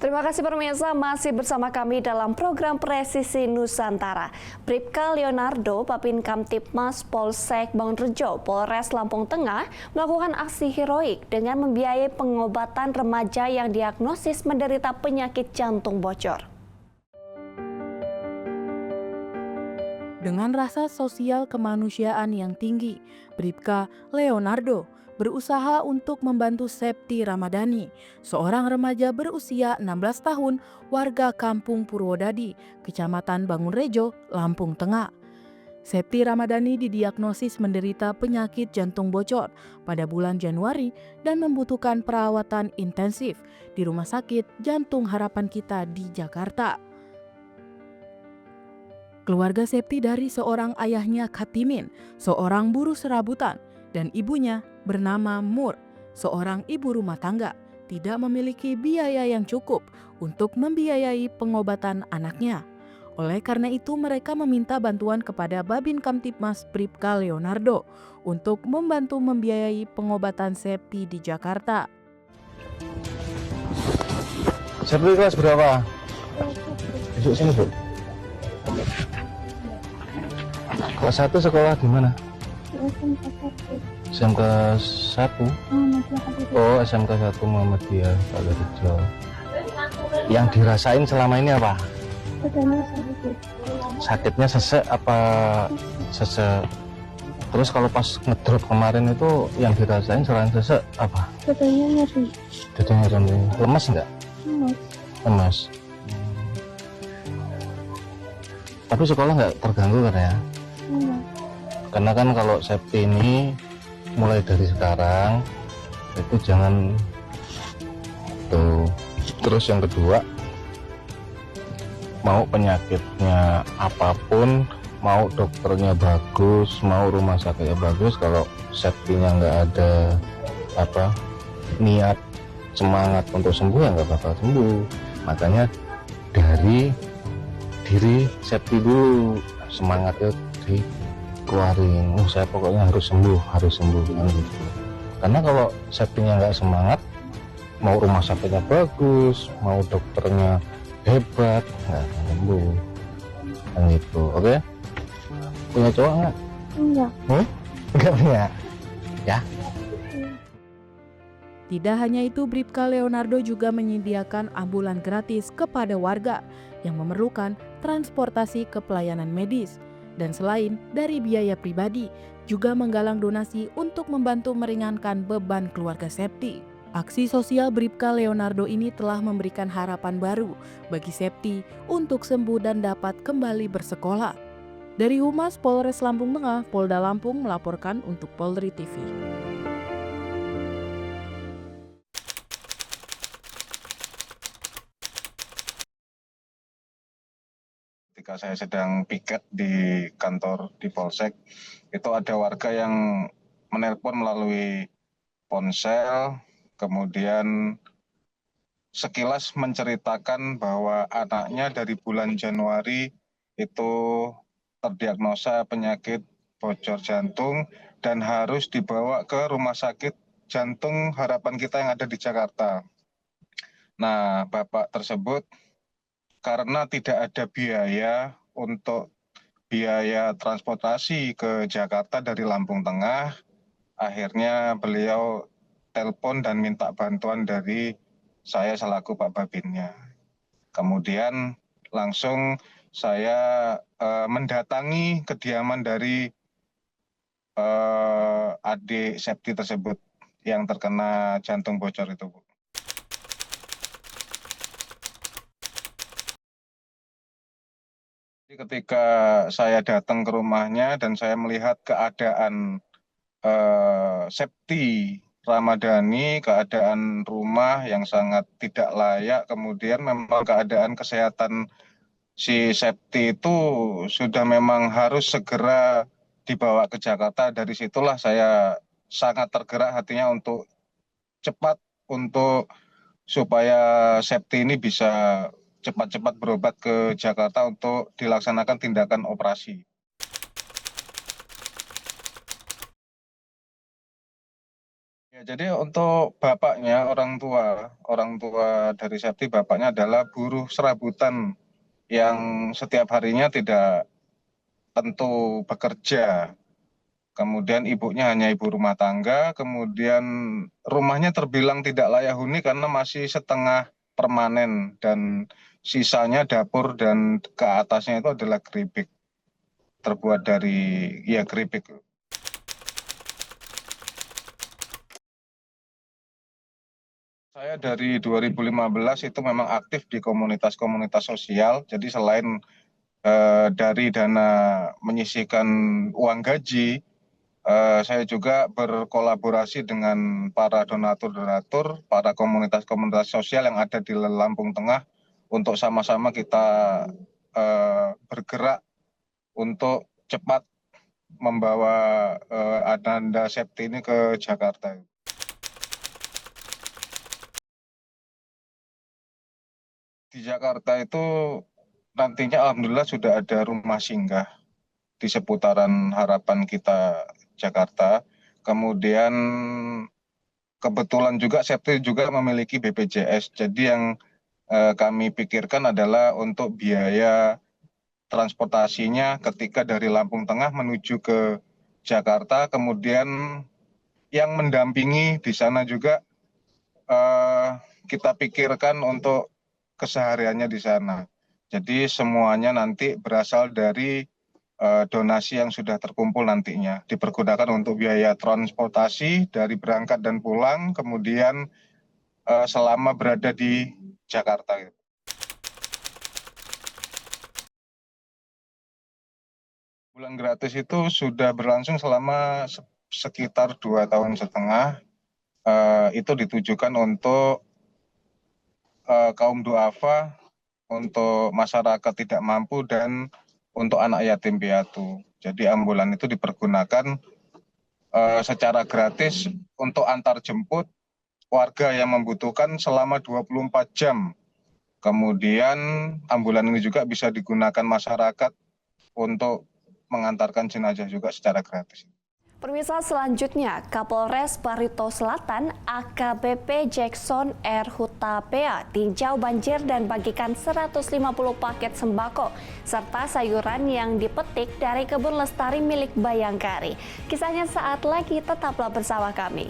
Terima kasih pemirsa, masih bersama kami dalam program Presisi Nusantara. Bribka Leonardo, Babin Kamtibmas Polsek Bangunrejo, Polres Lampung Tengah melakukan aksi heroik dengan membiayai pengobatan remaja yang diagnosis menderita penyakit jantung bocor. Dengan rasa sosial kemanusiaan yang tinggi, Bribka Leonardo berusaha untuk membantu Septi Ramadhani, seorang remaja berusia 16 tahun warga Kampung Purwodadi, Kecamatan Bangunrejo, Lampung Tengah. Septi Ramadhani didiagnosis menderita penyakit jantung bocor pada bulan Januari dan membutuhkan perawatan intensif di Rumah Sakit Jantung Harapan Kita di Jakarta. Keluarga Septi dari seorang ayahnya Katimin, seorang buruh serabutan, dan ibunya bernama Mur, seorang ibu rumah tangga, tidak memiliki biaya yang cukup untuk membiayai pengobatan anaknya. Oleh karena itu mereka meminta bantuan kepada Babin Kamtibmas Bribka Leonardo untuk membantu membiayai pengobatan Septi di Jakarta. Septi kelas berapa? Duduk sini, Bu. Kelas 1 sekolah di mana? SMK 1. Oh, SMK 1 Muhammadiyah Bangunrejo. Yang dirasain selama ini apa? Sakitnya sesek apa sesek? Terus kalau pas ngedrop kemarin itu yang dirasain selain sesek apa? Dadanya nyeri. Dadanya nyeri. Lemas enggak? Lemas. Tapi sekolah nggak terganggu kan ya? Karena kan kalau Septi ini mulai dari sekarang itu jangan tuh. Terus yang kedua, mau penyakitnya apapun, mau dokternya bagus, mau rumah sakitnya bagus, kalau Septinya nggak ada niat semangat untuk sembuh ya nggak bakal sembuh. Makanya dari diri Septi dulu semangatnya dikeluarin, saya pokoknya harus sembuh kan gitu. Karena kalau Septinya nggak semangat, mau rumah sakitnya bagus, mau dokternya hebat, nggak akan sembuh kan gitu. Oke? Punya cowok nggak? Enggak. Nggak punya ya. Tidak hanya itu, Bribka Leonardo juga menyediakan ambulan gratis kepada warga yang memerlukan transportasi ke pelayanan medis. Dan selain dari biaya pribadi, juga menggalang donasi untuk membantu meringankan beban keluarga Septi. Aksi sosial Bribka Leonardo ini telah memberikan harapan baru bagi Septi untuk sembuh dan dapat kembali bersekolah. Dari Humas Polres Lampung Tengah, Polda Lampung melaporkan untuk Polri TV. Ketika saya sedang piket di kantor di Polsek, itu ada warga yang menelpon melalui ponsel, kemudian sekilas menceritakan bahwa anaknya dari bulan Januari itu terdiagnosa penyakit bocor jantung dan harus dibawa ke Rumah Sakit Jantung Harapan Kita yang ada di Jakarta. Nah, Bapak tersebut karena tidak ada biaya untuk biaya transportasi ke Jakarta dari Lampung Tengah, akhirnya beliau telepon dan minta bantuan dari saya selaku Pak Babinnya. Kemudian langsung saya mendatangi kediaman dari adik Septi tersebut yang terkena jantung bocor itu, Bu. Ketika saya datang ke rumahnya dan saya melihat keadaan Septi Ramadhani, keadaan rumah yang sangat tidak layak, kemudian memang keadaan kesehatan si Septi itu sudah memang harus segera dibawa ke Jakarta. Dari situlah saya sangat tergerak hatinya untuk cepat supaya Septi ini bisa cepat-cepat berobat ke Jakarta untuk dilaksanakan tindakan operasi. Ya, Jadi untuk bapaknya, orang tua dari Septi, bapaknya adalah buruh serabutan yang setiap harinya tidak tentu bekerja. Kemudian ibunya hanya ibu rumah tangga, kemudian rumahnya terbilang tidak layak huni karena masih setengah permanen dan sisanya dapur dan ke atasnya itu adalah keripik, terbuat dari ya keripik. Saya dari 2015 itu memang aktif di komunitas-komunitas sosial. Jadi selain dari dana menyisihkan uang gaji, saya juga berkolaborasi dengan para donatur-donatur, para komunitas-komunitas sosial yang ada di Lampung Tengah untuk sama-sama kita bergerak untuk cepat membawa Ananda Septi ini ke Jakarta. Di Jakarta itu nantinya alhamdulillah sudah ada rumah singgah di seputaran harapan kita Jakarta. Kemudian kebetulan juga Septi juga memiliki BPJS. Jadi yang kami pikirkan adalah untuk biaya transportasinya ketika dari Lampung Tengah menuju ke Jakarta. Kemudian yang mendampingi di sana juga kita pikirkan untuk kesehariannya di sana. Jadi semuanya nanti berasal dari donasi yang sudah terkumpul nantinya. Dipergunakan untuk biaya transportasi dari berangkat dan pulang, kemudian selama berada di Jakarta. Bulan gratis itu sudah berlangsung selama sekitar 2,5 tahun. Itu ditujukan untuk kaum duafa, untuk masyarakat tidak mampu, dan untuk anak yatim piatu. Jadi ambulan itu dipergunakan secara gratis untuk antar jemput warga yang membutuhkan selama 24 jam. Kemudian ambulan ini juga bisa digunakan masyarakat untuk mengantarkan jenazah juga secara gratis. Pemirsa, selanjutnya, Kapolres Barito Selatan AKBP Jackson R. Hutapea tinjau banjir dan bagikan 150 paket sembako serta sayuran yang dipetik dari kebun lestari milik Bayangkari. Kisahnya saat lagi, tetaplah bersama kami.